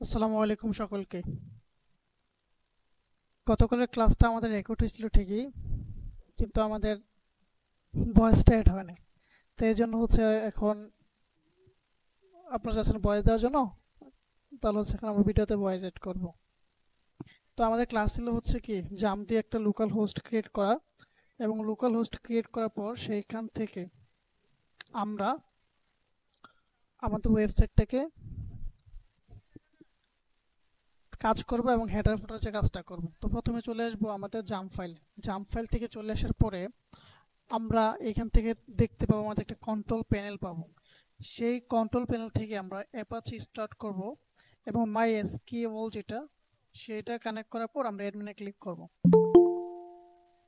আসসালামু আলাইকুম সকলকে। গতকালের ক্লাসটা আমাদের রেকর্ড হয়েছিল ঠিকই, কিন্তু আমাদের ভয়েসটা অ্যাড হয় না। তো এই জন্য হচ্ছে এখন আপনারা চাচ্ছেন ভয়েস দেওয়ার জন্য, তাহলে হচ্ছে এখন আমরা ভিডিওতে ভয়েস অ্যাড করব। তো আমাদের ক্লাস ছিল হচ্ছে কি জাম দিয়ে একটা লোকাল হোস্ট ক্রিয়েট করা, এবং লোকাল হোস্ট ক্রিয়েট করার পর সেইখান থেকে আমরা আমাদের ওয়েবসাইটটাকে কাজ করব এবং হেডার ফুটার যে কাজটা করব। তো প্রথমে চলে আসবো আমাদের জাম ফাইল থেকে চলে আসার পরে আমরা এখান থেকে দেখতে পাবো আমাদের একটা কন্ট্রোল প্যানেল পাবো। সেই কন্ট্রোল প্যানেল থেকে আমরা অ্যাপাচি স্টার্ট করব এবং মাই এসকিউএল যেটা সেটা কানেক্ট করার পর আমরা অ্যাডমিনে ক্লিক করব।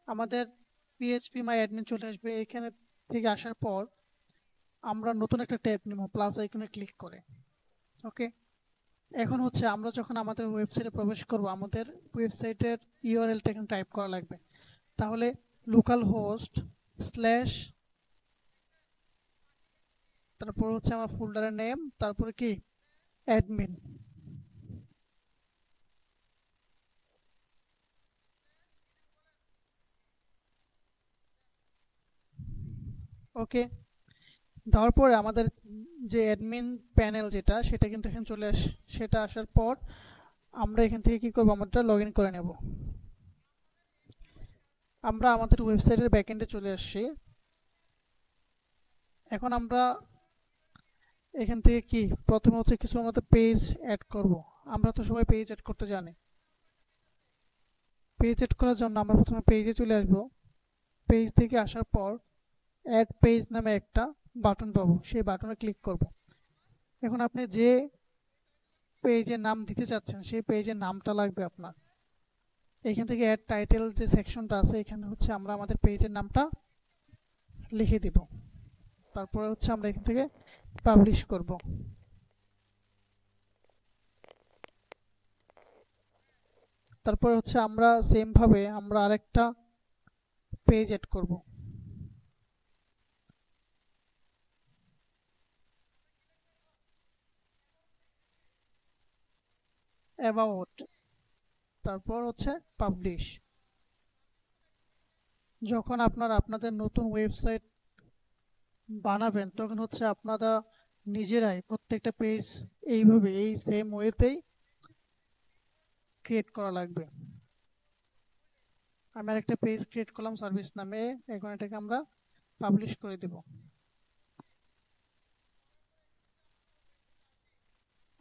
আমাদের পিএইচপি মাই অ্যাডমিন চলে আসবে। এখানে থেকে আসার পর আমরা নতুন একটা ট্যাব নিব প্লাস আইকনে ক্লিক করে। ওকে, এখন হচ্ছে আমরা যখন আমাদের ওয়েবসাইটে প্রবেশ করব, আমাদের ওয়েবসাইটের ইউআরএলটা এখানে টাইপ করা লাগবে। তাহলে লোকাল হোস্ট স্ল্যাশ, তারপর হচ্ছে আমার ফোল্ডারের নেম, তারপরে কি অ্যাডমিন। ওকে, দেওয়ার পরে আমাদের যে অ্যাডমিন প্যানেল যেটা সেটা কিন্তু এখানে চলে সেটা আসার পর আমরা এখান থেকে কি করব, আমরা লগ ইন করে নেব। আমরা আমাদের ওয়েবসাইটের ব্যাকএন্ডে চলে আসছি। এখন আমরা এখান থেকে কি প্রথমে হচ্ছে কিছু আমাদের পেজ অ্যাড করব। আমরা তো সবাই পেজ অ্যাড করতে জানি। পেজ অ্যাড করার জন্য আমরা প্রথমে পেজে চলে আসব। পেজ থেকে আসার পর অ্যাড পেজ নামে একটা বাটন পাবো, সেই বাটনে ক্লিক করব। এখন আপনি যে পেজের নাম দিতে চাচ্ছেন সেই পেজের নামটা লাগবে আপনার। এখান থেকে অ্যাড টাইটেল যে সেকশনটা আছে এখানে হচ্ছে আমরা আমাদের পেজের নামটা লিখে দিব। তারপরে হচ্ছে আমরা এখান থেকে পাবলিশ করব। তারপরে হচ্ছে আমরা সেম ভাবে আমরা আরেকটা পেজ অ্যাড করব। অ্যাবাউট, তারপর হচ্ছে পাবলিশ। যখন আপনাদের নতুন ওয়েবসাইট বানাবেন তখন হচ্ছে আপনারা নিজেরাই প্রত্যেকটা পেজ এইভাবে এই সেম ওয়েতেই ক্রিয়েট করা লাগবে। আমি আরেকটা পেজ ক্রিয়েট করলাম সার্ভিস নামে, এখন এটাকে আমরা পাবলিশ করে দেব।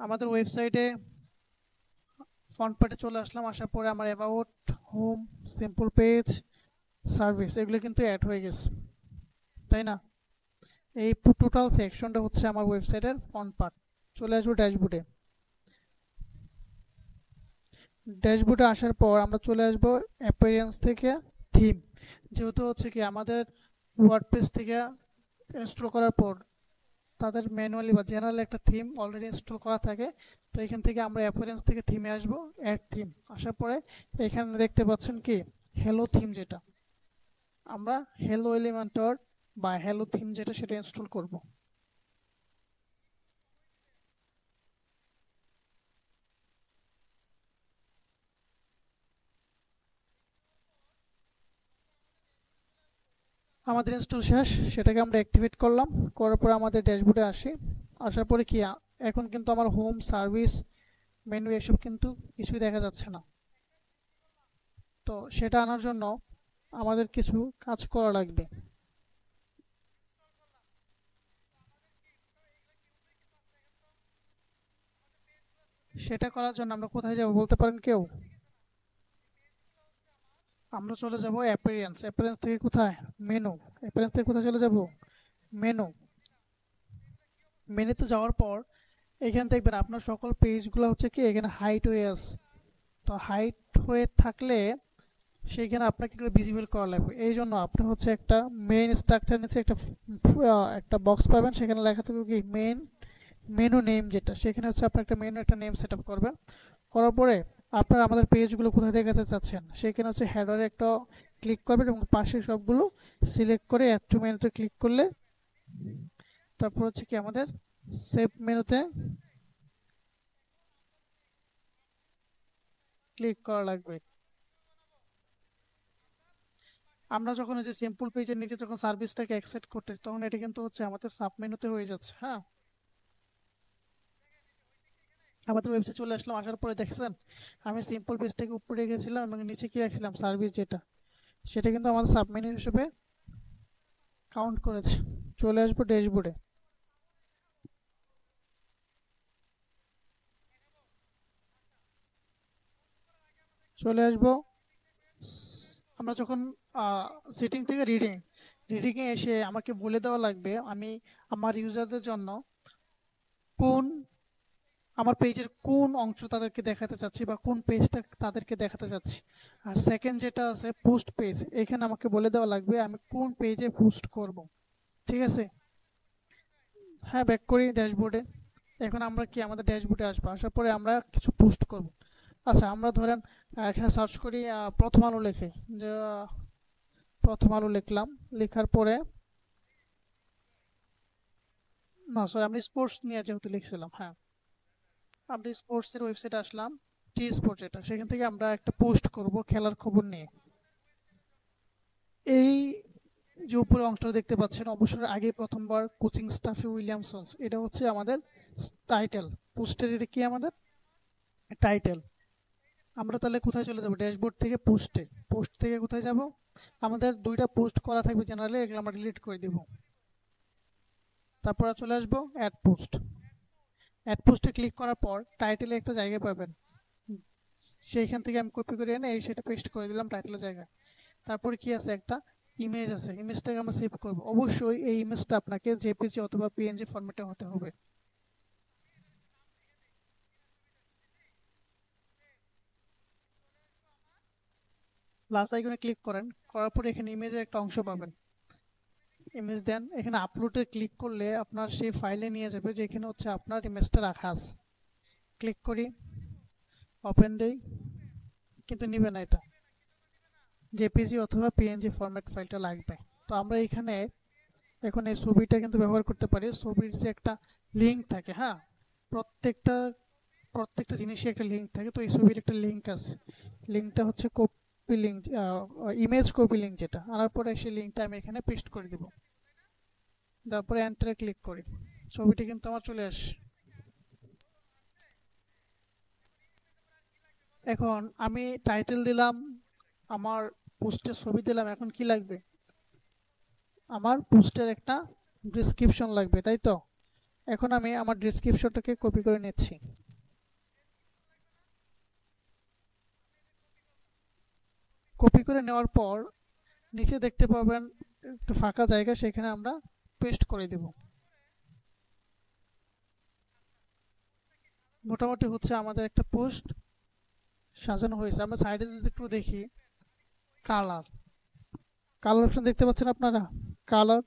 আমাদের ওয়েবসাইটে ফ্রন্ট পার্টে চলে আসলাম। আসার পরে আমার about, home, simple page, service এগুলো কিন্তু অ্যাড হয়ে গেছে, তাই না? এই টোটাল সেকশনটা হচ্ছে আমার ওয়েবসাইটের ফ্রন্ট পার্ট। চলে আসবো ড্যাশবোর্ডে। ড্যাশবোর্ডে আসার পর আমরা চলে আসবো অ্যাপিয়ারেন্স থেকে থিম। যেহেতু হচ্ছে কি আমাদের ওয়ার্ডপ্রেস থেকে ইনস্টল করার পর তাদের ম্যানুয়ালি বা জেনারেল একটা থিম অলরেডি ইনস্টল করা থাকে। তো এখান থেকে আমরা অ্যাপিয়ারেন্স থেকে থিমে আসবো, অ্যাড থিম। আসার পরে এখানে দেখতে পাচ্ছেন কি হ্যালো থিম, যেটা আমরা হ্যালো এলিমেন্টর বা হ্যালো থিম যেটা সেটা ইনস্টল করব। আমাদের ইনস্টল শেষ, সেটাকে আমরা অ্যাক্টিভেট করলাম। করার পরে আমাদের ড্যাশবোর্ডে আসি। আসার পরে কি এখন কিন্তু আমার হোম, সার্ভিস, মেনু এসব কিন্তু কিছুই দেখা যাচ্ছে না। তো সেটা আনার জন্য আমাদের কিছু কাজ করা লাগবে। সেটা করার জন্য আমরা কোথায় যাব বলতে পারেন কেউ? আমরা চলে যাব অ্যাপিয়ারেন্স। অ্যাপিয়ারেন্স থেকে কোথায়? মেনু। অ্যাপিয়ারেন্স থেকে কোথায় চলে যাব? মেনু। মেনুতে যাওয়ার পর এখানে দেখবেন আপনার সকল পেজগুলো হচ্ছে কি এখানে হাইট হয়ে আছে। তো হাইট হয়ে থাকলে সেইখানে আপনাকে এগুলো ভিজিবল করা লাগবে। এই জন্য আপনি হচ্ছে একটা মেইন স্ট্রাকচার নিচে একটা বক্স পাবেন, সেখানে লেখা থাকবে কি মেনু নেম, যেটা সেখানে হচ্ছে আপনি একটা মেনু একটা নেম সেট আপ করবেন। করার পরে আপনার আমাদের পেজগুলো কোথায় দেখাতে চাচ্ছেন সেখানে হচ্ছে হেডারে একটা ক্লিক করবেন এবং পাশে সবগুলো সিলেক্ট করে অ্যাড টু মেনুতে ক্লিক করলে তারপর হচ্ছে কি আমাদের সেভ মেনুতে ক্লিক করা লাগবে। আমরা যখন ওই যে সিম্পল পেজের নিচে যখন সার্ভিসটাকে অ্যাক্সেপ্ট করতেছি তখন এটা কিন্তু হচ্ছে আমাদের সাব মেনুতে হয়ে যাচ্ছে। হ্যাঁ, আমাদের ওয়েবসাইট চলে আসলাম, আসার পরে দেখছেন আমি সিম্পল পেজটাকে উপরে রেখেছিলাম এবং নিচে কি রাখছিলাম, সার্ভিস যেটা, সেটা কিন্তু আমাদের সাব মেনু হিসেবে কাউন্ট করেছে। চলে আসবো ড্যাশবোর্ডে। চলে আসবো আমরা যখন সেটিং থেকে রিডিংয়ে এসে আমাকে বলে দেওয়া লাগবে আমি আমার ইউজারদের জন্য কোন আমার পেজের কোন অংশ তাদেরকে দেখাতে চাচ্ছি বা কোন পেজটা তাদেরকে দেখাতে চাচ্ছি। আর সেকেন্ড যেটা আছে পোস্ট পেজ, এখানে আমাকে বলে দেওয়া লাগবে আমি কোন পেজে পোস্ট করব। ঠিক আছে, হ্যাঁ ব্যাক করি ড্যাশবোর্ডে। এখন আমরা কি আমাদের ড্যাশবোর্ডে আসবো, আসার পরে আমরা কিছু পোস্ট করব। আচ্ছা আমরা ধরেন এখানে সার্চ করি প্রথম আলো লেখে, যে প্রথম আলো লিখলাম, লেখার পরে না সরি আমরা স্পোর্টস নিয়ে যেহেতু লিখছিলাম, হ্যাঁ আমরা স্পোর্টসের ওয়েবসাইটে আসলাম, টি স্পোর্টস এটা, সেখান থেকে আমরা একটা পোস্ট করব খেলার খবর নিয়ে। এই যে উপরে অংশটা দেখতে পাচ্ছেন অবসর আগে প্রথমবার কোচিং স্টাফে উইলিয়ামসন্স, এটা হচ্ছে আমাদের টাইটেল। পোস্টের এটা কি আমাদের টাইটেল। আমরা তাহলে কোথায় চলে যাব, ড্যাশবোর্ড থেকে পোস্টে, পোস্ট থেকে কোথায় যাব, আমাদের দুইটা পোস্ট করা থাকবে জেনারেলি, এগুলো আমরা ডিলিট করে দিব। তারপর চলে আসবো অ্যাড পোস্ট। অ্যাড পোস্টে ক্লিক করার পর টাইটেলে একটা জায়গা পাবেন, সেইখান থেকে আমি কপি করে এনে এই সেটা পেস্ট করে দিলাম টাইটেলের জায়গায়। তারপরে কি আছে, একটা ইমেজ আছে, ইমেজটাকে আমরা সেভ করব। অবশ্যই এই ইমেজটা আপনাকে জেপিজি অথবা পিএনজি ফরম্যাটে হতে হবে। প্লাস আইকনে ক্লিক করেন, করার পরে এখানে ইমেজের একটা অংশ পাবেন, ইমেজ দেন, এখানে আপলোডে ক্লিক করলে আপনার সেই ফাইলে নিয়ে যাবে যেখানে হচ্ছে আপনার ইমেজটা রাখা আছে। ক্লিক করি, ওপেন দেই, কিন্তু নিবে না, এটা জেপিজি অথবা পিএনজি ফরম্যাট ফাইলটা লাগবে। তো আমরা এখানে এখন এই ছবিটা কিন্তু ব্যবহার করতে পারি। ছবির যে একটা লিঙ্ক থাকে, হ্যাঁ প্রত্যেকটা প্রত্যেকটা জিনিসই একটা লিঙ্ক থাকে, তো এই ছবির একটা লিঙ্ক আছে, লিঙ্কটা হচ্ছে copy link, image copy link, যেটা আনার পরে সেই লিঙ্কটা আমি এখানে পেস্ট করে দিব। তারপরে এন্টারে ক্লিক করি, ছবিটি কিন্তু আমার চলে আসে। এখন আমি টাইটেল দিলাম, আমার পোস্টের ছবি দিলাম, এখন কি লাগবে, আমার পোস্টের একটা ডিসক্রিপশন লাগবে, তাই তো। এখন আমি আমার ডিসক্রিপশনটাকে কপি করে নিচ্ছি। কপি করে নেওয়ার পর নিচে দেখতে পাবেন একটু ফাঁকা জায়গা, সেখানে আমরা পেস্ট করে দেব। মোটামুটি হচ্ছে আমাদের একটা পোস্ট সাজানো হয়েছে। আমরা সাইডে যদি একটু দেখি, কালার, কালার অপশন দেখতে পাচ্ছেন আপনারা, কালার,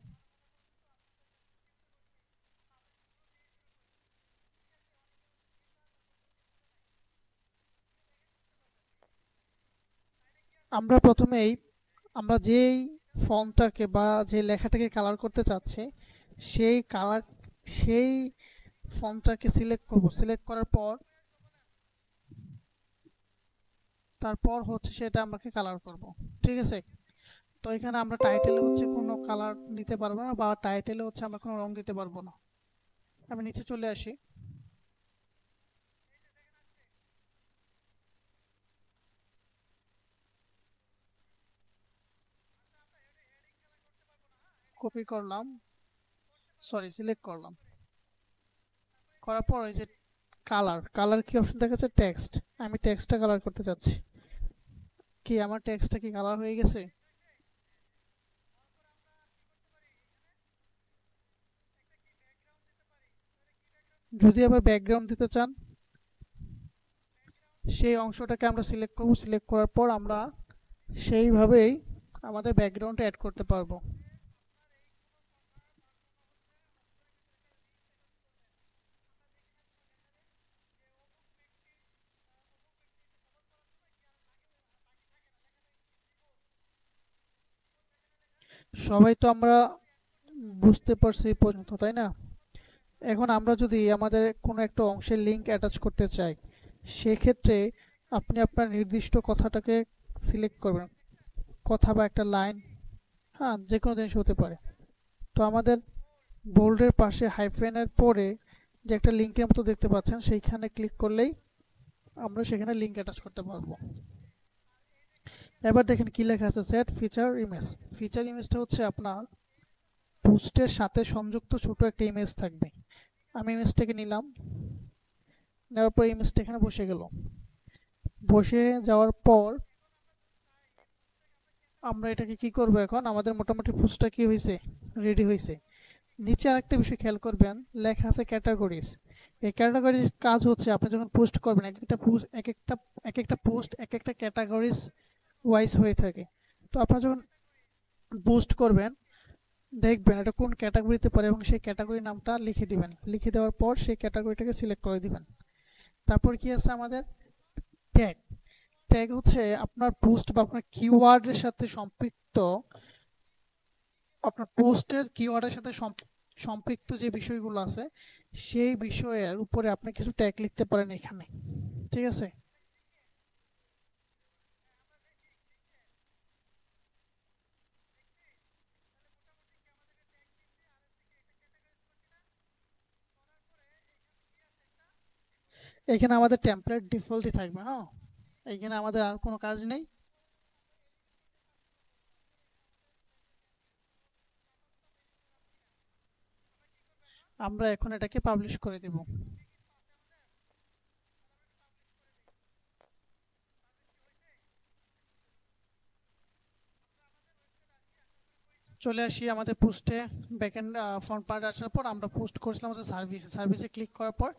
আমরা প্রথমেই আমরা যেই ফন্টটাকে বা যে লেখাটাকে কালার করতে চাচ্ছি সেই কালার, সেই ফন্টটাকে সিলেক্ট করব। সিলেক্ট করার পর তারপর হচ্ছে সেটা আমাকে কালার করব। ঠিক আছে, তো এখানে আমরা টাইটেলে হচ্ছে কোনো কালার দিতে পারবো না, বা টাইটেলে হচ্ছে আমরা কোনো রং দিতে পারবো না। আমি নিচে চলে আসি, কপি করলাম, সরি সিলেক্ট করলাম, করার পর এই যে কালার, কালার কি অপশন দেখাচ্ছে, টেক্সট, আমি টেক্সটটা কালার করতে চাচ্ছি। কি আমার টেক্সটটা কি কালার হয়ে গেছে। যদি আবার ব্যাকগ্রাউন্ড দিতে চান সেই অংশটাকে আমরা সিলেক্ট করব, সিলেক্ট করার পর আমরা সেইভাবেই আমাদের ব্যাকগ্রাউন্ডে অ্যাড করতে পারবো। সবাই তো আমরা বুঝতে পারছি এই পর্যন্ত, তাই না। এখন আমরা যদি আমাদের কোনো একটা অংশের লিংক অ্যাটাচ করতে চাই, সেক্ষেত্রে আপনি আপনার নির্দিষ্ট কথাটাকে সিলেক্ট করবেন, কথা বা একটা লাইন, হ্যাঁ যে কোনো জিনিস হতে পারে। তো আমাদের বোল্ডের পাশে হাইফেনের পরে যে একটা লিঙ্কের মতো দেখতে পাচ্ছেন সেইখানে ক্লিক করলেই আমরা সেখানে লিঙ্ক অ্যাটাচ করতে পারবো। এবার দেখেন কি লেখা আছে, সেট ফিচার ইমেজ। ফিচার ইমেজটা হচ্ছে আপনার পোস্টের সাথে সংযুক্ত ছোট একটা ইমেজ থাকবে। আমি ইমেজটাকে নিলাম, নেওয়ার পর ইমেজটা এখানে বসে গেল। বসে যাওয়ার পর আমরা এটাকে কি করব, এখন আমাদের মোটামুটি পোস্টটা কি হয়েছে, রেডি হয়েছে। নিচে আরেকটা বিষয় খেয়াল করবেন, লেখা আছে ক্যাটাগরিজ। এই ক্যাটাগরিজ কাজ হচ্ছে আপনি যখন পোস্ট করবেন এক একটা পোস্ট এক একটা ক্যাটাগরিজ ওয়াইজ হয়ে থাকে। তো আপনারা যখন পোস্ট করবেন দেখবেন এটা কোন ক্যাটাগরিতে পড়ে এবং সেই ক্যাটাগরি নামটা লিখে দিবেন। লিখে দেওয়ার পর সেই ক্যাটাগরিটাকে সিলেক্ট করে দিবেন। তারপর কি আছে আমাদের ট্যাগ। ট্যাগ হচ্ছে আপনার পোস্ট বা আপনার কিওয়ার্ডের সাথে সম্পৃক্ত, আপনার পোস্টের কিওয়ার্ডের সাথে সম্পৃক্ত যে বিষয়গুলো আছে সেই বিষয়ের উপরে আপনি কিছু ট্যাগ লিখতে পারেন এখানে, ঠিক আছে। এখানে আমাদের টেমপ্লেট ডিফল্টই থাকবে, হ্যাঁ এখানে আমাদের আর কোনো কাজ নেই। আমরা এখন এটাকে পাবলিশ করে দেব। চলে আসি আমাদের পোস্টে, ব্যাকএন্ড ফ্রন্ট পার্ট আসার পর আমরা পোস্ট করেছিলাম হচ্ছে সার্ভিসে ক্লিক করার পর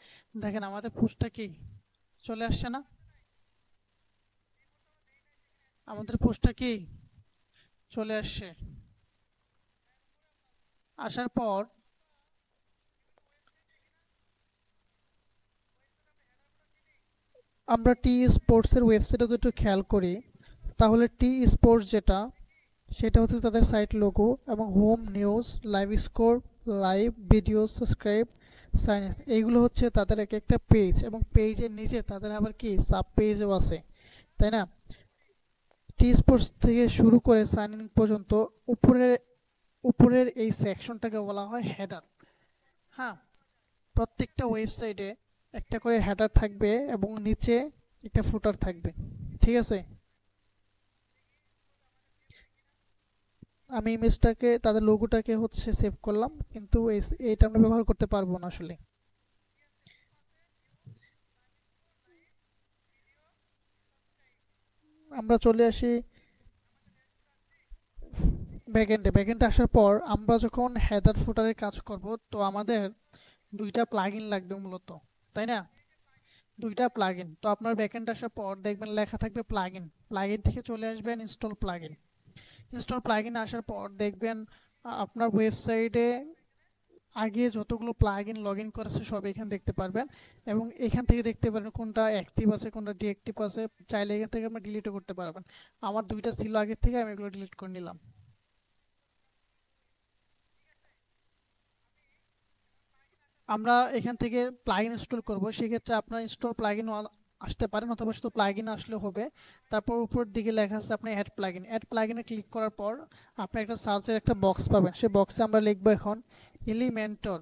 দেখেন আমাদের পোস্টটা কি চলে আসছে না, আমাদের পোস্টটা কি চলে আসছে। আসার পর আমরা টি স্পোর্টসের ওয়েবসাইটে যদি একটু খেয়াল করি তাহলে টি স্পোর্টস যেটা সেটা হচ্ছে তাদের সাইট লোগো এবং home, news, live score, live video, subscribe, sign in, এইগুলো হচ্ছে তাদের এক একটা পেজ এবং পেজের নিচে তাদের আবার কি সাব পেজও আছে, তাই না। টি স্পোর্টস থেকে শুরু করে সাইন ইন পর্যন্ত উপরের উপরের এই সেকশনটাকে বলা হয় হেডার। হ্যাঁ, প্রত্যেকটা ওয়েবসাইটে একটা করে হেডার থাকবে এবং নিচে একটা ফুটার থাকবে, ঠিক আছে। আমি ইমেজটাকে তাদের লোগোটাকে হচ্ছে সেভ করলাম, কিন্তু এইটা আমরা ব্যবহার করতে পারবো না আসলে। আমরা চলে আসি ব্যাকএন্ডে আসার পর আমরা যখন হেডার ফুটারের কাজ করব তো আমাদের দুইটা প্লাগইন লাগবে মূলত, তাই না। দুইটা প্লাগইন, তো আপনার ব্যাকএন্ডে আসার পর দেখবেন লেখা থাকবে প্লাগইন। প্লাগইন থেকে চলে আসবেন ইনস্টল প্লাগইন। ইনস্টল প্লাগইন আসার পর দেখবেন আপনার ওয়েবসাইটে আগে যতগুলো প্লাগইন লগ ইন করেছে সব এখানে দেখতে পারবেন এবং এখান থেকে দেখতে পারবেন কোনটা অ্যাক্টিভ আছে কোনটা ডিঅ্যাক্টিভ আছে। চাইলে এখান থেকে আপনি ডিলিটও করতে পারবেন। আমার দুইটা ছিল আগের থেকে, আমি এগুলো ডিলিট করে নিলাম। আমরা এখান থেকে প্লাগইন ইনস্টল করব, সেক্ষেত্রে আপনার ইনস্টল প্লাগইন আসতে পারেন অথবা শুধু প্লাগইন আসলে হবে। তারপর উপরের দিকে লেখা আছে আপনি অ্যাড প্লাগইনে ক্লিক করার পর আপনি একটা সার্চের একটা বক্স পাবেন, সেই বক্সে আমরা লিখব এখন এলিমেন্টর।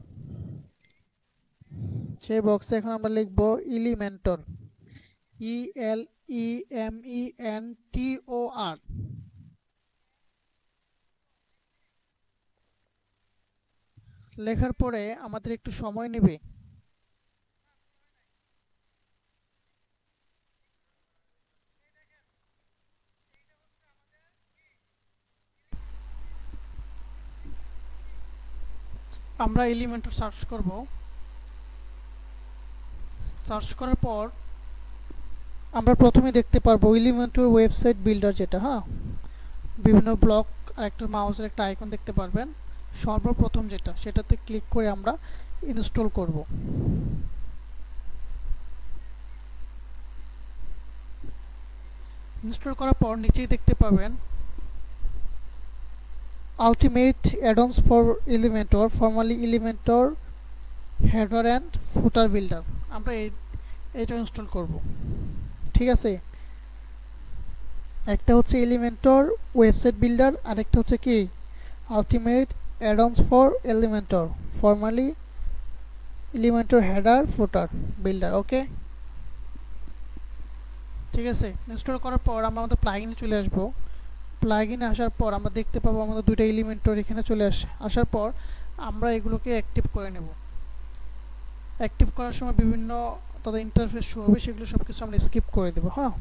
সেই বক্সে এখন আমরা লিখব এলিমেন্টর, ELEMENTOR। লেখার পরে আমাদের একটু সময় নেবে। আমরা এলিমেন্টর সার্চ করব। সার্চ করার পর আমরা প্রথমে দেখতে পারবো এলিমেন্টর ওয়েবসাইট বিল্ডার, যেটা হ্যাঁ বিভিন্ন ব্লক আর একটা মাউসের একটা আইকন দেখতে পারবেন। সর্বপ্রথম যেটা সেটাতে ক্লিক করে আমরা ইনস্টল করব। ইনস্টল করার পর নিচেই দেখতে পাবেন ultimate add-ons for Elementor, formally Elementor header and footer builder. আমরা এইটা ইনস্টল করব, ঠিক আছে। একটা হচ্ছে এলিমেন্টর ওয়েবসাইট বিল্ডার, আরেকটা হচ্ছে কি ultimate add-ons for Elementor, formally Elementor header footer builder. Okay, ঠিক আছে। ইনস্টল করার পর আমরা আমাদের প্লাগইনে চলে আসব। প্লাগইনে আসার পর আমরা দেখতে পাবো আমাদের দুইটা এলিমেন্টর এখানে চলে আসার পর আমরা এগুলোকে অ্যাক্টিভ করে নেব। অ্যাক্টিভ করার সময় বিভিন্ন তাদের ইন্টারফেস শো হবে, সেগুলো সব কিছু আমরা স্কিপ করে দেবো। হ্যাঁ,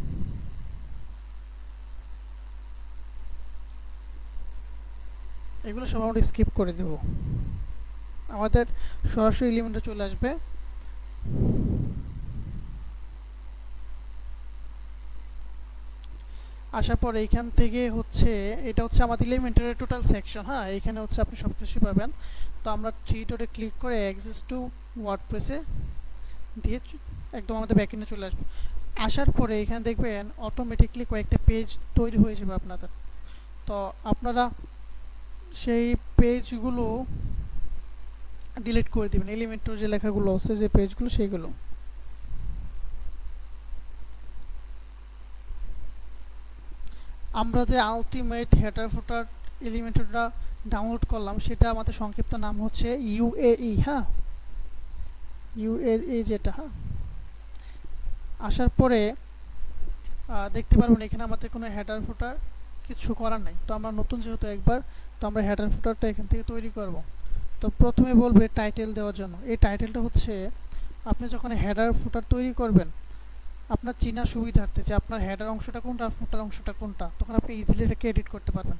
এগুলো সব আমরা স্কিপ করে দেব। আমাদের সরাসরি এলিমেন্টে চলে আসবে। আসার পর এইখান থেকে হচ্ছে এটা হচ্ছে আমাদের এলিমেন্টের টোটাল সেকশন। হ্যাঁ, এখানে হচ্ছে আপনি সব কিছু পাবেন। তো আমরা থ্রি ডটে ক্লিক করে অ্যাক্সেস টু ওয়ার্ডপ্রেসে দিয়ে একদম আমাদের ব্যাকএন্ডে চলে আসবে। আসার পরে এখানে দেখবেন অটোমেটিকলি কয়েকটা পেজ তৈরি হয়ে যাবে আপনাদের। তো আপনারা সেই পেজগুলো ডিলিট করে দিবেন, এলিমেন্টের যে লেখাগুলো আছে যে পেজগুলো সেইগুলো। আমরা যে আলটিমেট হেডার ফুটার এলিমেন্টরটা ডাউনলোড করলাম সেটা আমাদের সংক্ষিপ্ত নাম হচ্ছে ইউএই। হ্যাঁ, ইউএই যেটা। হ্যাঁ, আসার পরে দেখতে পারবেন এখানে আমাদের কোনো হেডার ফুটার কিছু করার নাই। তো আমরা নতুন যেহেতু একবার, তো আমরা হেডার ফুটারটা এখান থেকে তৈরি করব। তো প্রথমে বলবে টাইটেল দেওয়ার জন্য। এই টাইটেলটা হচ্ছে আপনি যখন হেডার ফুটার তৈরি করবেন আপনার চেনা সুবিধার্থে যে আপনার হেডার অংশটা কোনটা আর ফুটার অংশটা কোনটা, তখন আপনি ইজিলি এটাকে এডিট করতে পারবেন।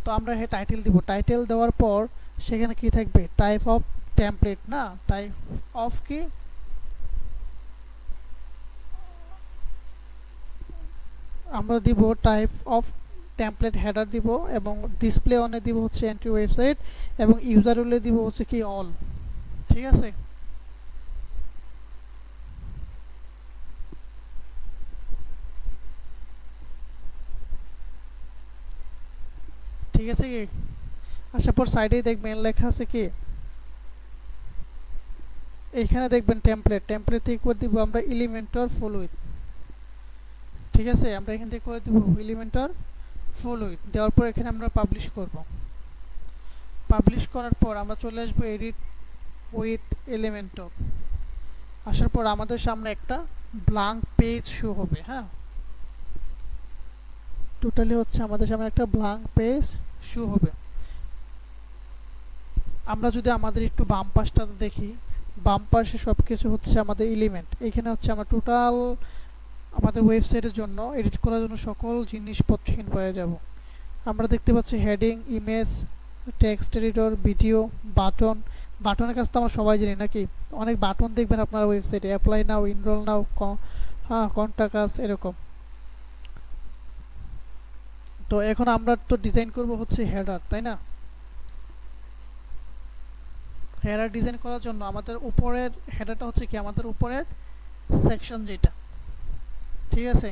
তো আমরা টাইটেল দিব। টাইটেল দেওয়ার পর সেখানে কি থাকবে, টাইপ অফ টেমপ্লেট, না টাইপ অফ কি আমরা দিব টাইপ অফ টেমপ্লেট হেডার দিব, এবং ডিসপ্লে অনে দিব হচ্ছে এন্ট্রি ওয়েবসাইট, এবং ইউজার রুলে দিব হচ্ছে কি অল। ঠিক আছে, ঠিক আছে কি। আসার পর সাইডেই দেখবেন লেখা আছে কি, এইখানে দেখবেন টেমপ্লেট। টেমপ্লেট থেকে করে দিব আমরা এলিমেন্টর ফুল উইথ। ঠিক আছে, আমরা এখান থেকে করে দিব এলিমেন্টর ফুল উইথ। দেওয়ার পর এখানে আমরা পাবলিশ করব। পাবলিশ করার পর আমরা চলে আসবো এডিট উইথ এলিমেন্টর। আসার পর আমাদের সামনে একটা ব্ল্যাঙ্ক পেজ শো হবে। হ্যাঁ, টোটালি হচ্ছে আমাদের সামনে একটা ব্ল্যাঙ্ক পেজ শো হবে। আমরা যদি আমাদের একটু বাম পাশটা দেখি, বাম পাশে সব কিছু হচ্ছে আমাদের এলিমেন্ট। এখানে হচ্ছে আমরা টোটাল আমাদের ওয়েবসাইটের জন্য এডিট করার জন্য সকল জিনিসপত্র এখানে পেয়ে যাব। আমরা দেখতে পাচ্ছি heading, image, text editor, video, button. বাটনের কাজ তো আমরা সবাই জানি নাকি, অনেক বাটন দেখবেন আপনার ওয়েবসাইটে, অ্যাপ্লাই নাও, ইনরোল নাও, হ্যাঁ কন্টাক্ট আস, এরকম। তো এখন আমরা তো ডিজাইন করব হচ্ছে হেডার, তাই না। হেডার ডিজাইন করার জন্য আমাদের উপরের হেডারটা হচ্ছে কি আমাদের উপরের সেকশন যেটা। ঠিক আছে,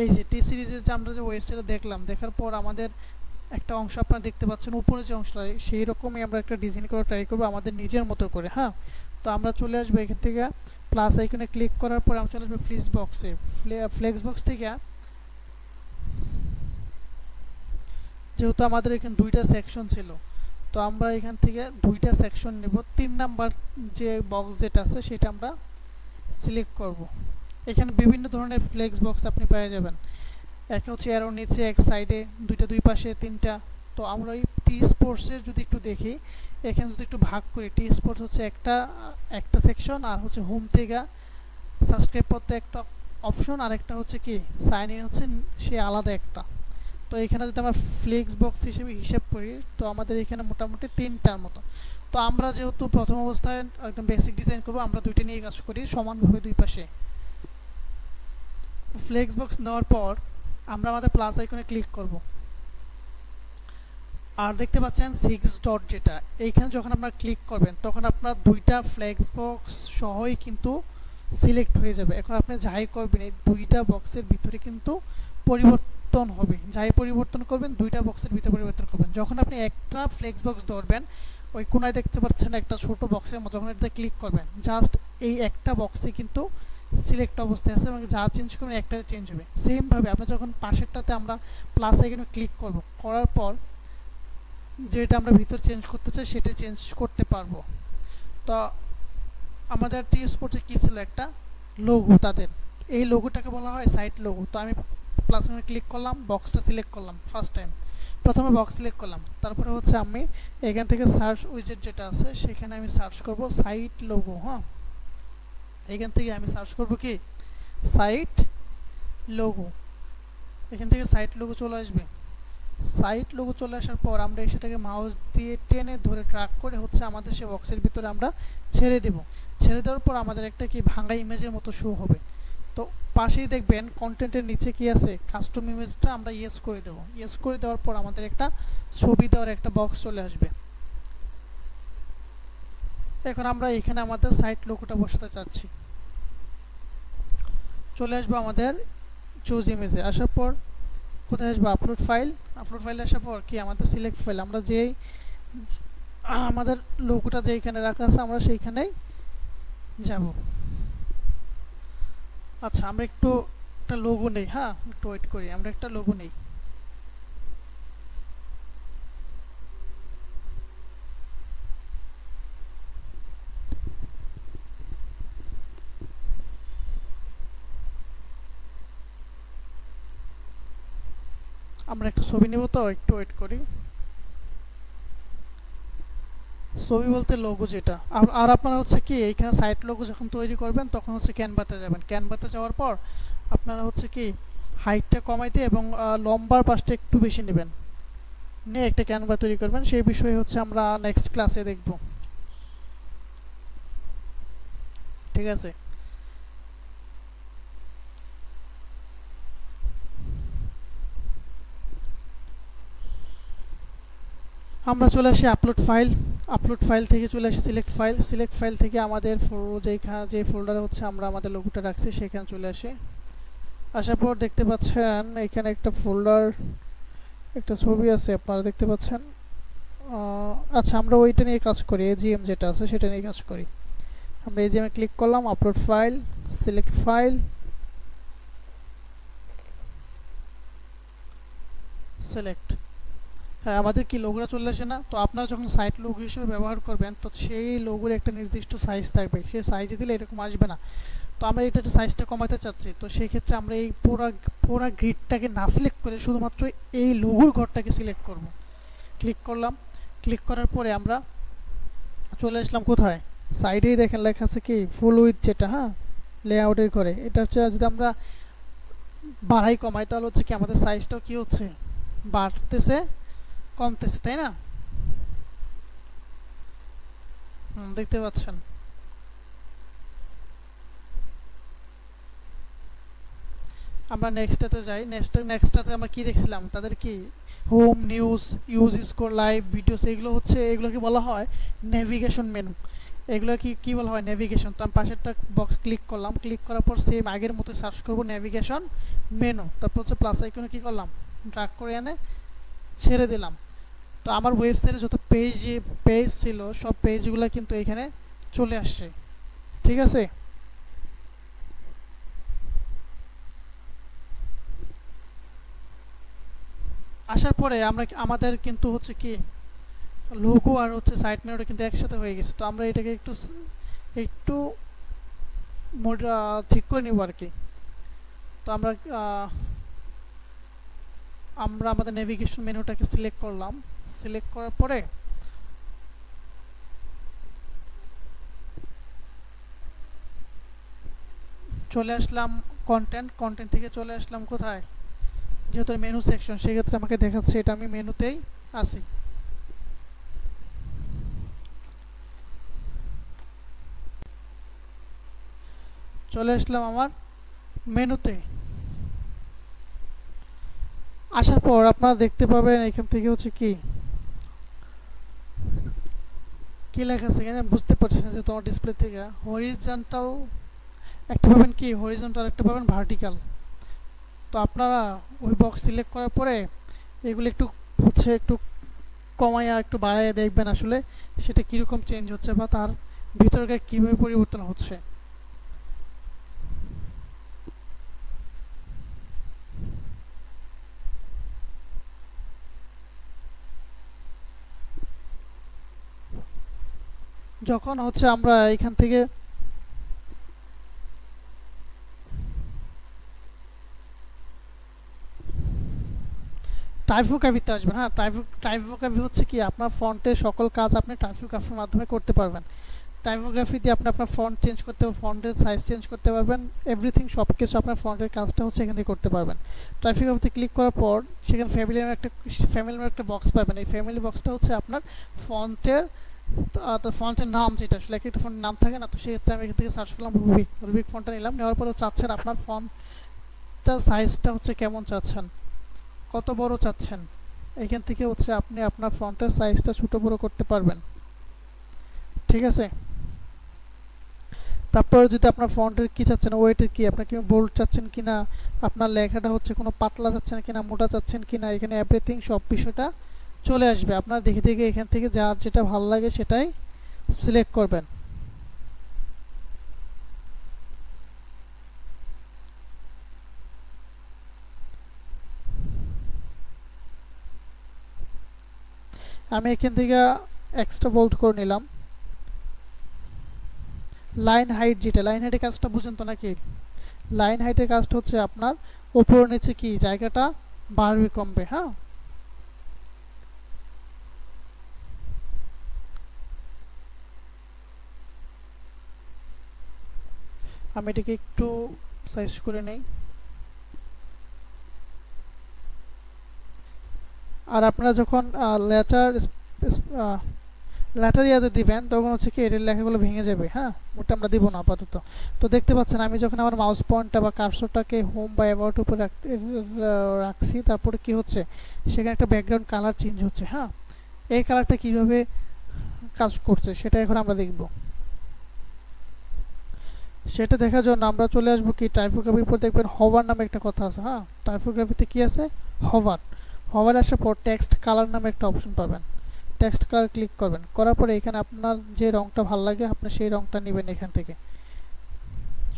এই যে টি সিরিজের যে আমরা যে ওয়েবসাইটে দেখলাম, দেখার পর আমাদের একটা অংশ আপনারা দেখতে পাচ্ছেন উপরে যে অংশটা, সেই রকমই আমরা একটা ডিজাইন করে ট্রাই করব আমাদের নিজের মতো করে। হ্যাঁ, তো আমরা চলে আসবো এখান থেকে প্লাস আইকনে ক্লিক করার পর আমরা চলে আসবো ফ্লেক্স বক্সে। ফ্লেক্স বক্স থেকে যেহেতু আমাদের এখানে দুইটা সেকশন ছিল, তো আমরা এখান থেকে দুইটা সেকশন নেব। 3 নাম্বার যে বক্স যেটা আছে সেটা আমরা সিলেক্ট করব। এখানে বিভিন্ন ধরনের ফ্লেক্স বক্স আপনি পেয়ে যাবেন। একটা হচ্ছে অ্যারো নিচে, এক সাইডে, দুইটা দুই পাশে, তিনটা। তো আমরা এই টি স্পোর্টসের যদি একটু দেখি, এখানে যদি একটু ভাগ করি, টি স্পোর্টস হচ্ছে একটা সেকশন, আর হচ্ছে হোম থেকে সাবস্ক্রাইব করতে একটা অপশন, আর একটা হচ্ছে কি সাইন ইন হচ্ছে সে আলাদা একটা। তো এখানে যদি আমরা ফ্লেক্স বক্স হিসেবে হিসাব করি, তো আমাদের এখানে মোটামুটি 3টার মতো। তো আমরা যেহেতু প্রথম অবস্থায় একদম বেসিক ডিজাইন করবো, আমরা দুইটা নিয়ে কাজ করি সমানভাবে দুই পাশে। ফ্লেক্স বক্স নেওয়ার পর আমরা আমাদের প্লাস আইকনে ক্লিক করব, আর দেখতে পাচ্ছেন 6 ডট যেটা, এইখানে যখন আপনারা ক্লিক করবেন তখন আপনার দুইটা ফ্লেক্স বক্স সহই কিন্তু সিলেক্ট হয়ে যাবে। এখন আপনি যাই করবেন এই দুইটা বক্সের ভিতরে কিন্তু পরিবর্তন হবে। যাই পরিবর্তন করবেন দুইটা বক্সের ভিতরে পরিবর্তন করবেন। যখন আপনি একটা ফ্লেক্স বক্স ধরবেন ওই কোনায় দেখতে পাচ্ছেন একটা ছোট বক্সের মতো, যখন এটাতে ক্লিক করবেন জাস্ট এই একটা বক্সে কিন্তু সিলেক্ট অবস্থায় আছে এবং যা চেঞ্জ করবেন একটা চেঞ্জ হবে। সেমভাবে আমরা যখন পাশেরটাতে আমরা প্লাস আইকনে ক্লিক করব, করার পর যেটা আমরা ভিতর চেঞ্জ করতে চাই সেটা চেঞ্জ করতে পারবো। তো আমাদের টি স্পোর্টসে কী ছিল, একটা লোগো তাদের, এই লোগোটাকে বলা হয় সাইট লোগো। তো আমি প্লাস আইকনে ক্লিক করলাম, বক্সটা সিলেক্ট করলাম, ফার্স্ট টাইম প্রথমে বক্স সিলেক্ট করলাম, তারপরে হচ্ছে আমি এখান থেকে সার্চ উইজেট যেটা আছে সেখানে আমি সার্চ করব সাইট লোগো। হ্যাঁ, এখান থেকে আমি সার্চ করব কি সাইট লোগো, এখান থেকে সাইট লোগো চলে আসবে। সাইট লোগো চলে আসার পর আমরা সেটাকে মাউস দিয়ে টেনে ধরে ট্র্যাক করে হচ্ছে আমাদের সেই বক্সের ভিতরে আমরা ছেড়ে দেব। ছেড়ে দেওয়ার পর আমাদের একটা কি ভাঙা ইমেজের মতো শো হবে। তো পাশেই দেখবেন কন্টেন্টের নিচে কি আছে, কাস্টম ইমেজটা আমরা ইয়েস করে দেব। ইয়েস করে দেওয়ার পর আমাদের একটা ছবি দেওয়ার একটা বক্স চলে আসবে। এখন আমরা এখানে আমাদের সাইট লোগোটা বসাতে চাচ্ছি, চলে আসবো আমাদের চুজ ইমেজে। আসার পর কোথায় আসবো, আপলোড ফাইল। আপলোড ফাইলে আসার পর কি আমাদের সিলেক্ট ফাইল, আমরা যেই আমাদের লোগোটা যেখানে রাখা আছে আমরা সেইখানেই যাব। আচ্ছা, আমরা একটু একটা লোগো নেই। হ্যাঁ, একটু ওয়েট করি, আমরা একটা লোগো নেই। আমরা একটা ছবি নেব, তো একটু ওয়েট করি। ছবি বলতে লোগো যেটা। আর আপনারা হচ্ছে কি এইখানে সাইট লোগো যখন তৈরি করবেন তখন হচ্ছে ক্যানভাতে যাবেন। ক্যানভাতে যাওয়ার পর আপনারা হচ্ছে কি হাইটটা কমাইতে এবং লম্বার পাশটা একটু বেশি নেবেন, নিয়ে একটা ক্যানভা তৈরি করবেন। সেই বিষয়ে হচ্ছে আমরা নেক্সট ক্লাসে দেখব। ঠিক আছে, আমরা চলে আসি আপলোড ফাইল। আপলোড ফাইল থেকে চলে আসি সিলেক্ট ফাইল। সিলেক্ট ফাইল থেকে আমাদের যে ফোল্ডারে হচ্ছে আমরা আমাদের লোগোটা রাখছি সেখানে চলে আসি। আসার পর দেখতে পাচ্ছেন এখানে একটা ফোল্ডার, একটা ছবি আছে আপনারা দেখতে পাচ্ছেন। আচ্ছা, আমরা ওইটা নিয়ে কাজ করি, এজিএম যেটা আছে সেটা নিয়ে কাজ করি। আমরা এজিএমে ক্লিক করলাম, upload file, select file, select. হ্যাঁ, আমাদের কি লোগোটা চলে আসে না? তো আপনারা যখন সাইট লোগো হিসেবে ব্যবহার করবেন তো সেই লোগোর একটা নির্দিষ্ট সাইজ থাকবে, সেই সাইজে দিলে এরকম আসবে না। তো আমরা এটা সাইজটা কমাতে চাচ্ছি, তো সেই ক্ষেত্রে আমরা এই পুরো গ্রিডটাকে না সিলেক্ট করে শুধুমাত্র এই লোগোর ঘরটাকে সিলেক্ট করব। ক্লিক করলাম, ক্লিক করার পরে আমরা চলে আসলাম কোথায়, সাইডেই দেখেন লেখা আছে কি ফুল উইথ যেটা, হ্যাঁ লেআউটের ঘরে। এটা হচ্ছে যদি আমরা বাড়াই কমাই তাহলে হচ্ছে কি আমাদের সাইজটাও কি হচ্ছে বাড়তেছে কমতেছে, তাই না? দেখতে পাচ্ছেন। আমরা নেক্সটটাতে যাই। নেক্সটটাতে আমরা কি দেখছিলাম, তাদের কি home, news, use, score, live, videos, এগুলো হচ্ছে এগুলোকে বলা হয় নেভিগেশন মেনু। এগুলো কি বলা হয়, নেভিগেশন। তো আমি পাশেরটা বক্স ক্লিক করলাম, ক্লিক করার পর সেম আগের মতো সার্চ করব নেভিগেশন মেনু, তারপর হচ্ছে প্লাস আইকনে কি করলাম ড্র্যাগ করে এনে ছেড়ে দিলাম। তো আমার ওয়েবসাইটে যত পেজ ছিল সব পেজগুলো কিন্তু এখানে চলে আসছে। ঠিক আছে, আসার পরে আমরা আমাদের কিন্তু হচ্ছে কি লোগো আর হচ্ছে সাইট মেনুটা কিন্তু একসাথে হয়ে গেছে। তো আমরা এটাকে একটু একটু ঠিক করে নিব আর কি। তো আমরা আমাদের নেভিগেশন মেনুটাকে সিলেক্ট করলাম। সিলেক্ট করার পরে চলে আসলাম কন্টেন্ট থেকে চলে আসলাম কোথায়, যেহেতু মেনু সেকশন সেক্ষেত্রে আমাকে দেখাচ্ছে এটা আমি মেনুতেই আছি। চলে আসলাম আমার মেনুতে। আসার পর আপনারা দেখতে পাবেন এখান থেকে হচ্ছে কি লেখা আছে এখানে বুঝতে পারছি না যে তোমার ডিসপ্লে থেকে। হরিজন্টাল একটা পাবেন, কি হরিজন্টাল একটা পাবেন ভার্টিক্যাল। তো আপনারা ওই বক্স সিলেক্ট করার পরে এগুলো একটু হচ্ছে একটু কমাইয়া একটু বাড়াইয়া দেখবেন আসলে সেটা কীরকম চেঞ্জ হচ্ছে বা তার ভিতরকার কীভাবে পরিবর্তন হচ্ছে। যখন হচ্ছে আমরা এখান থেকে টাইপোগ্রাফিতে আসবেন, হ্যাঁ টাইপোগ্রাফি হচ্ছে কি আপনার ফন্টের সকল কাজ আপনি টাইপোগ্রাফির মাধ্যমে করতে পারবেন। টাইপোগ্রাফি দিয়ে আপনি আপনার ফন্ট চেঞ্জ করতে পারবেন, ফন্টের সাইজ চেঞ্জ করতে পারবেন, এভরিথিং সব কিছু আপনার ফন্টের কাজটা হচ্ছে এখান থেকে করতে পারবেন। টাইপোগ্রাফিতে ক্লিক করার পর সেখানে ফ্যামিলির একটা বক্স পাবেন। এই ফ্যামিলি বক্সটা হচ্ছে আপনার ফন্টের ফন্টের নাম, যেটা আসলে একটা ফন্টের নাম থাকে না, তো সেক্ষেত্রে আমি এখান থেকে সার্চ করলাম রুবিক ফন্টটা নিলাম। নেওয়ার পরে চাচ্ছেন আপনার ফন্টটা সাইজটা হচ্ছে কেমন চাচ্ছেন, কত বড় চাচ্ছেন, এখান থেকে হচ্ছে আপনি আপনার ফন্টের সাইজটা ছোট বড় করতে পারবেন। ঠিক আছে, তারপরে যদি আপনার ফন্টের কি চাচ্ছেন, ওয়েটের কি, আপনার কি বোল্ড চাচ্ছেন কিনা, আপনার লেখাটা হচ্ছে কোনো পাতলা চাচ্ছেন কিনা, মোটা চাচ্ছেন কিনা, এখানে এভরিথিং সব বিষয়টা চলে আসবে। আপনার দেখে দেখে এখান থেকে যার যেটা ভালো লাগে সেটাই সিলেক্ট করবেন। আমি এখান থেকে এক্সট্রা বোল্ড করে নিলাম। লাইন হাইট, যেটা লাইন হাইটের কাজটা বুঝেন তো নাকি? লাইন হাইটের কাজটা হচ্ছে আপনার উপর নিচে কি জায়গাটা বাড়বে কমবে। হ্যাঁ, আমি এটাকে একটু সাইজ করে নেই। আর আপনারা যখন লেটার ইয়াতে দিবেন তখন হচ্ছে কি এর লেখাগুলো ভেঙে যাবে। হ্যাঁ, ওটা আমরা দিব না আপাতত। তো দেখতে পাচ্ছেন আমি যখন আমার মাউস পয়েন্টটা বা কার্সরটাকে হোম বা অ্যাবাউট উপরে রাখছি, তারপরে কি হচ্ছে সেখানে একটা ব্যাকগ্রাউন্ড কালার চেঞ্জ হচ্ছে। হ্যাঁ, এই কালারটা কিভাবে কাজ করছে সেটা এখন আমরা দেখব। সেটা দেখার জন্য আমরা চলে আসবো কি টাইপোগ্রাফির উপর, দেখবেন হভার নামে একটা কথা আছে। হ্যাঁ, টাইপোগ্রাফিতে কি আছে, হভার। হভার আসার পর টেক্সট কালার নামে একটা অপশন পাবেন, টেক্সট কালার ক্লিক করবেন। করার পরে এখানে আপনার যে রংটা ভালো লাগে আপনি সেই রংটা নেবেন এখান থেকে।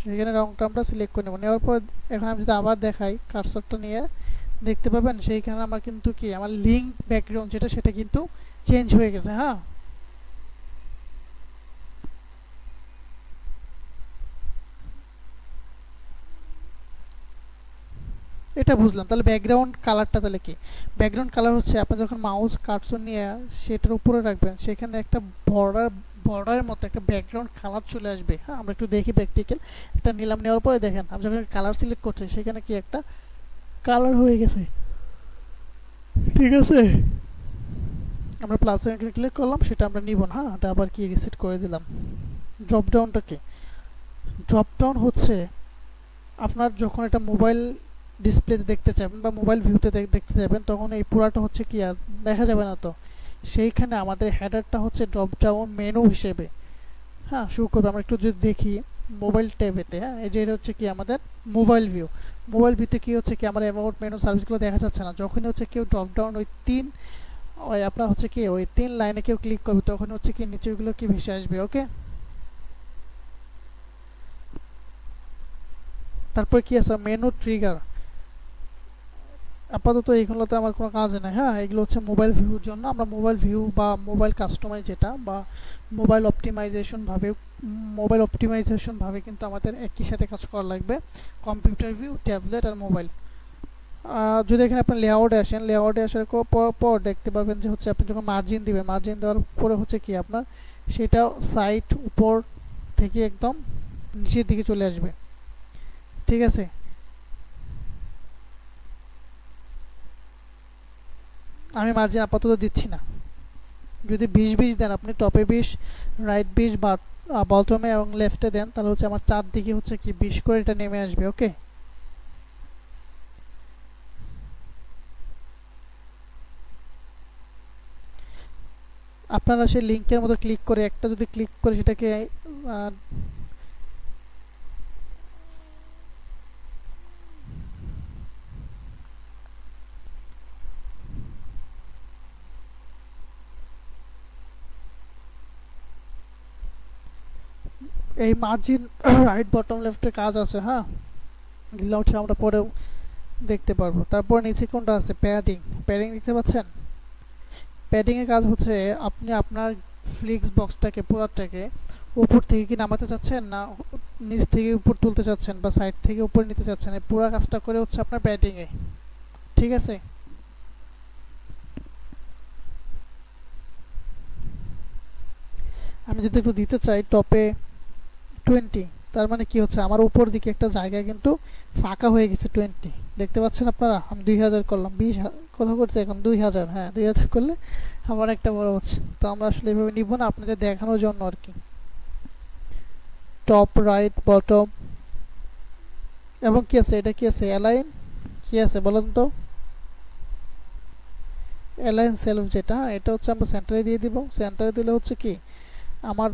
সেখানে রংটা আমরা সিলেক্ট করে নেব। নেওয়ার পর এখন আমি যদি আবার দেখাই কার্সরটা নিয়ে, দেখতে পাবেন সেইখানে আমার কিন্তু কি আমার লিঙ্ক ব্যাকগ্রাউন্ড যেটা সেটা কিন্তু চেঞ্জ হয়ে গেছে। হ্যাঁ, এটা বুঝলাম। তাহলে ব্যাকগ্রাউন্ড কালারটা তাহলে কি, ব্যাকগ্রাউন্ড কালার হচ্ছে আপনি যখন মাউস কার্সর নিয়ে সেটার উপরে রাখবেন সেখানে একটা বর্ডার বর্ডারের মতো একটা ব্যাকগ্রাউন্ড কালার চলে আসবে। হ্যাঁ, আমরা একটু দেখি প্র্যাকটিক্যাল। একটা নিলাম, নেওয়ার পরে দেখেন আমি যখন কালার সিলেক্ট করছি সেখানে কি একটা কালার হয়ে গেছে। ঠিক আছে, আমরা প্লাস আইকনে ক্লিক করলাম, সেটা আমরা নিব না। হ্যাঁ, এটা আবার কি রিসেট করে দিলাম। ড্রপ ডাউনটা কি, ড্রপ ডাউন হচ্ছে আপনার যখন এটা মোবাইল ডিসপ্লেতে দেখতে চাইবেন বা মোবাইল ভিউতে দেখতে যাবেন তখন এই পুরাটা হচ্ছে কি আর দেখা যাবে না। তো সেইখানে আমাদের হেডারটা হচ্ছে ড্রপ ডাউন মেনু হিসেবে হ্যাঁ শো করবে। আমরা একটু যদি দেখি মোবাইল ট্যাবেতে, হ্যাঁ এই যে এটা হচ্ছে কি আমাদের মোবাইল ভিউ। মোবাইল ভিউতে কি হচ্ছে কি আমার অ্যাবাউট মেনু সার্ভিসগুলো দেখা যাচ্ছে না। যখনই হচ্ছে কেউ ড্রপ ডাউন ওই আপনার হচ্ছে কি ওই 3 লাইনে কেউ ক্লিক করবে তখন হচ্ছে কি নিচে ওইগুলো কি ভেসে আসবে। ওকে, তারপর কি আছে মেনু ট্রিগার। আপাতত এইগুলোতে আমার কোনো কাজ নেই। হ্যাঁ, এগুলো হচ্ছে মোবাইল ভিউর জন্য। আমরা মোবাইল ভিউ বা মোবাইল কাস্টমাইজ যেটা বা মোবাইল অপটিমাইজেশন ভাবে কিন্তু আমাদের একই সাথে কাজ করা লাগবে, কম্পিউটার ভিউ, ট্যাবলেট আর মোবাইল। যদি এখানে আপনি লেআউটে আসেন, লেআউটে আসার পর দেখতে পারবেন যে হচ্ছে আপনি যখন মার্জিন দিবেন, মার্জিন দেওয়ার পরে হচ্ছে কি আপনার সেটা সাইড উপর থেকে একদম নিচের দিকে চলে আসবে। ঠিক আছে, আমি মার্জিন আপাতত দিচ্ছি না। যদি 20-20 দেন আপনি, টপে 20 রাইট 20 বা বটমে এবং লেফটে দেন, তাহলে হচ্ছে আমার চারদিকে হচ্ছে কি 20 করে এটা নেমে আসবে। ওকে, আপনারা সেই লিঙ্কের মতো ক্লিক করে একটা যদি ক্লিক করে সেটাকে এই মার্জিন রাইট বটম লেফটের কাজ আছে, হ্যাঁ, এগুলো হচ্ছে আমরা পরেও দেখতে পারবো। তারপর নিচে কোনটা আছে, প্যাডিং। প্যাডিং দেখতে পাচ্ছেন? প্যাডিং এর কাজ হচ্ছে আপনি আপনার ফ্লিক্স বক্সটাকে পুরোটাকে উপর থেকে কি নামাতে চাচ্ছেন, না নিচ থেকে উপর তুলতে চাচ্ছেন, বা সাইড থেকে উপর নিতে চাচ্ছেন, এই পুরো কাজটা করে হচ্ছে আপনার প্যাডিং এ। ঠিক আছে, আমি যদি একটু দিতে চাই টপে 20, তার মানে কি হচ্ছে আমার উপর দিকে একটা জায়গা কিন্তু ফাঁকা হয়ে গেছে 20। দেখতে পাচ্ছেন আপনারা? আমি 2000 করলাম, 20 কত করছে এখন, 2000, হ্যাঁ 2000 করলে আমার একটা বড় হচ্ছে। তো আমরা আসলে এভাবে নিব না, আপনাদের দেখানোর জন্য আর কি। টপ রাইট বটম এবং কি আছে, এটা কি আছে, অ্যালাইন, কি আছে বলেন তো? অ্যালাইন সেলফ যেটা, এটা হচ্ছে আমরা সেন্টারে দিয়ে দিব। সেন্টারে দিলে হচ্ছে কি আমার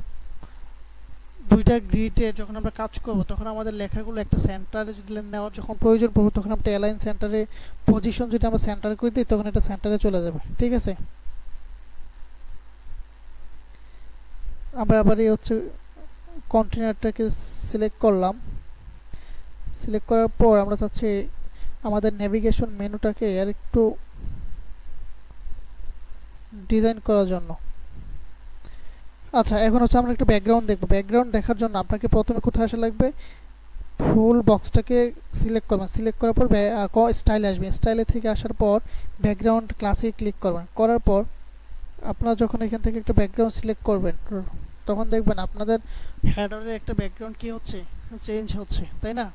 দুইটা গ্রিডে যখন আমরা কাজ করব তখন আমাদের লেখাগুলো একটা সেন্টারে যদি নেওয়ার যখন প্রয়োজন পড়বে তখন আমরা অ্যালাইন সেন্টারে পজিশন যদি আমরা সেন্টারে করে দিই তখন এটা সেন্টারে চলে যাবে। ঠিক আছে, আমরা আবার এই হচ্ছে কন্টেনারটাকে সিলেক্ট করলাম। সিলেক্ট করার পর আমরা চাচ্ছি আমাদের নেভিগেশন মেনুটাকে আর একটু ডিজাইন করার জন্য। আচ্ছা, এখন হচ্ছে আমরা একটা ব্যাকগ্রাউন্ড দেখব। ব্যাকগ্রাউন্ড দেখার জন্য আপনাকে প্রথমে কোথায় আসা লাগবে, ফুল বক্সটাকে সিলেক্ট করবেন। সিলেক্ট করার পর স্টাইলে আসবেন। স্টাইলে থেকে আসার পর ব্যাকগ্রাউন্ড ক্লাসে ক্লিক করবেন। করার পর আপনারা যখন এখান থেকে একটা ব্যাকগ্রাউন্ড সিলেক্ট করবেন তখন দেখবেন আপনাদের হেডারের একটা ব্যাকগ্রাউন্ড কি হচ্ছে, চেঞ্জ হচ্ছে, তাই না?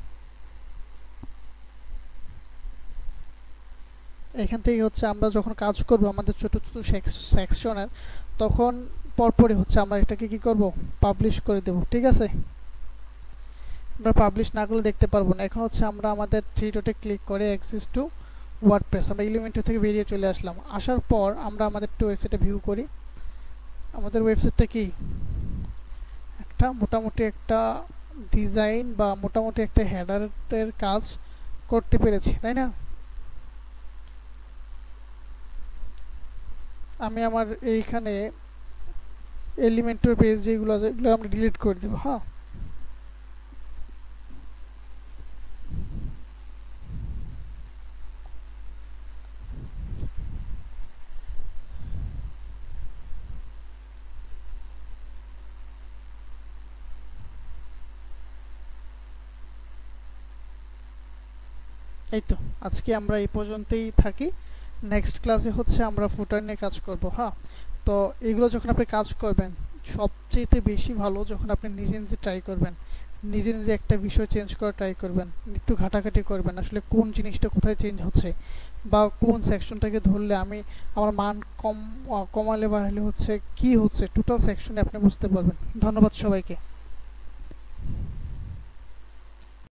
এখান থেকে হচ্ছে আমরা যখন কাজ করব আমাদের ছোট ছোট সেকশনের, তখন পরপরই হচ্ছে আমরা এটাকে কি করব, পাবলিশ করে দেব। ঠিক আছে, আমরা পাবলিশ না করলে দেখতে পারবো না। এখন হচ্ছে আমরা আমাদের থ্রি ডটে ক্লিক করে অ্যাক্সেস টু ওয়ার্ডপ্রেস, আমরা এলিমেন্টর থেকে বেরিয়ে চলে আসলাম। আসার পর আমরা আমাদের একটু ওয়েবসাইটে ভিউ করি। আমাদের ওয়েবসাইটটা কি একটা মোটামুটি একটা ডিজাইন বা মোটামুটি একটা হেডারের কাজ করতে পেরেছি, তাই না? আমি আমার এইখানে এলিমেন্টর পেজ যেগুলো আছে এগুলো আমরা ডিলিট করে দেবো। হ্যাঁ, এই তো আজকে আমরা এই পর্যন্তই থাকি। নেক্সট ক্লাসে হচ্ছে আমরা ফুটার নিয়ে কাজ করব। হ্যাঁ, তো এগুলো যখন আপনি কাজ করবেন সবচেয়ে বেশি ভালো যখন আপনি নিজে নিজে ট্রাই করবেন, নিজে নিজে একটা বিষয় চেঞ্জ করা ট্রাই করবেন, একটু ঘাটাঘাটি করবেন আসলে কোন জিনিসটা কোথায় চেঞ্জ হচ্ছে বা কোন সেকশনটাকে ধরলে আমি আমার মান কমালে বাড়ালে হচ্ছে কি হচ্ছে, টোটাল সেকশনে আপনি বুঝতে পারবেন। ধন্যবাদ সবাইকে।